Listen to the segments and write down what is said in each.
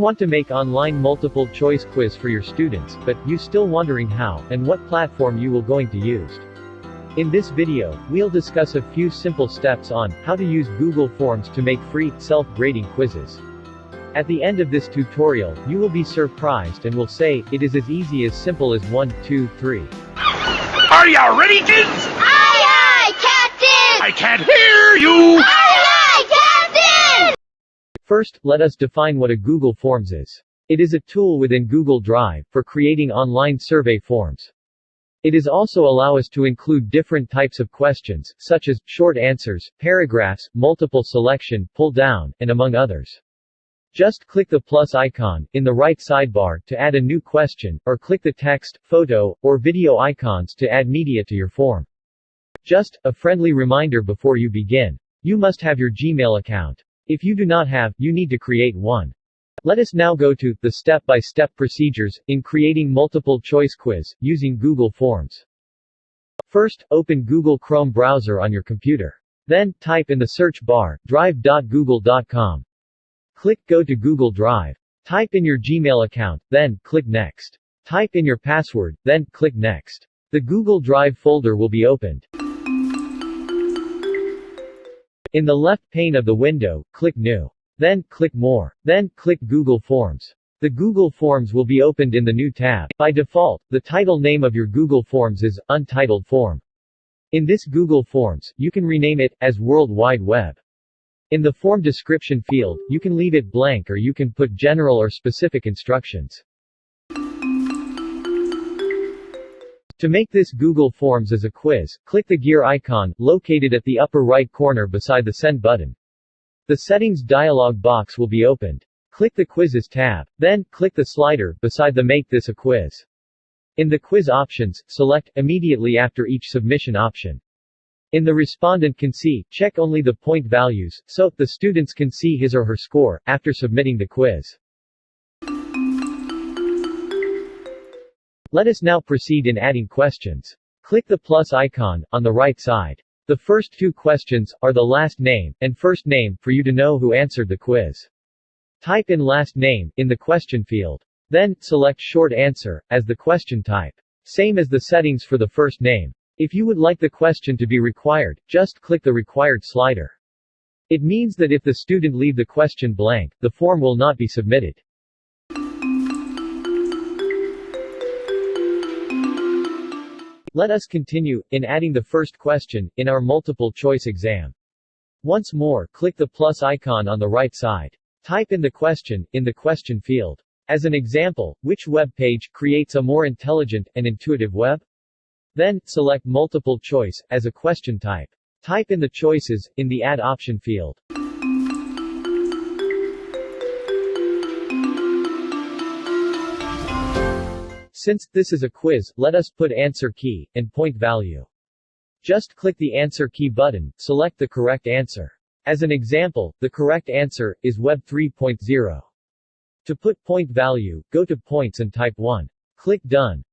want to make online multiple choice quiz for your students, but you still wondering how and what platform you will going to use. In this video, we'll discuss a few simple steps on how to use Google Forms to make free, self-grading quizzes. At the end of this tutorial, you will be surprised and will say, it is as easy as simple as 1, 2, 3. Are you ready, kids? Aye, aye, Captain! I can't hear you! Aye, aye, Captain! First, let us define what a Google Forms is. It is a tool within Google Drive for creating online survey forms. It is also allow us to include different types of questions, such as short answers, paragraphs, multiple selection, pull down, and among others. Just click the plus icon in the right sidebar to add a new question, or click the text, photo, or video icons to add media to your form. Just a friendly reminder before you begin. You must have your Gmail account. If you do not have, you need to create one. Let us now go to the step-by-step procedures in creating multiple choice quiz using Google Forms. First, open Google Chrome browser on your computer. Then, type in the search bar, drive.google.com. Click Go to Google Drive. Type in your Gmail account, then click Next. Type in your password, then click Next. The Google Drive folder will be opened. In the left pane of the window, click New. Then, click More. Then, click Google Forms. The Google Forms will be opened in the new tab. By default, the title name of your Google Forms is Untitled Form. In this Google Forms, you can rename it as World Wide Web. In the form description field, you can leave it blank or you can put general or specific instructions. To make this Google Forms as a quiz, click the gear icon, located at the upper right corner beside the Send button. The Settings dialog box will be opened. Click the Quizzes tab. Then, click the slider beside the Make This a Quiz. In the Quiz options, select Immediately after each submission option. In the Respondent can see, check only the point values, so the students can see his or her score after submitting the quiz. Let us now proceed in adding questions. Click the plus icon on the right side. The first two questions are the last name and first name for you to know who answered the quiz. Type in last name in the question field. Then, select short answer as the question type. Same as the settings for the first name. If you would like the question to be required, just click the required slider. It means that if the student leave the question blank, the form will not be submitted. Let us continue in adding the first question in our multiple choice exam. Once more, click the plus icon on the right side. Type in the question in the question field. As an example, which web page creates a more intelligent and intuitive web? Then, select multiple choice as a question type. Type in the choices in the Add option field. Since this is a quiz, let us put answer key and point value. Just click the answer key button, select the correct answer. As an example, the correct answer is Web 3.0. To put point value, go to Points and type 1. Click Done.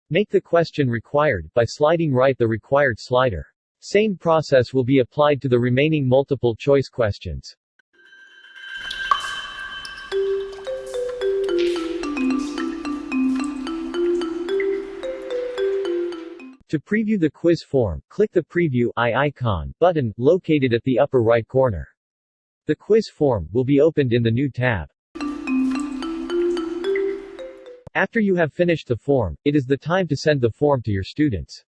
Make the question required by sliding right the required slider. Same process will be applied to the remaining multiple choice questions. To preview the quiz form, click the Preview icon button located at the upper right corner. The quiz form will be opened in the new tab. After you have finished the form, it is the time to send the form to your students.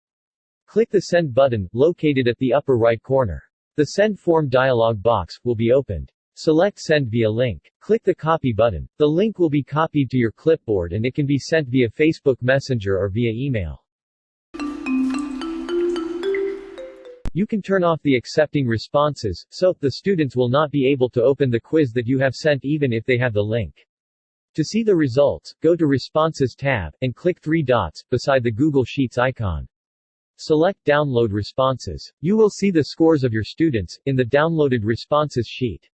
Click the Send button, located at the upper right corner. The Send Form dialog box will be opened. Select Send via link. Click the Copy button. The link will be copied to your clipboard and it can be sent via Facebook Messenger or via email. You can turn off the accepting responses, so the students will not be able to open the quiz that you have sent even if they have the link. To see the results, go to Responses tab, and click three dots, beside the Google Sheets icon. Select Download Responses. You will see the scores of your students, in the downloaded responses sheet.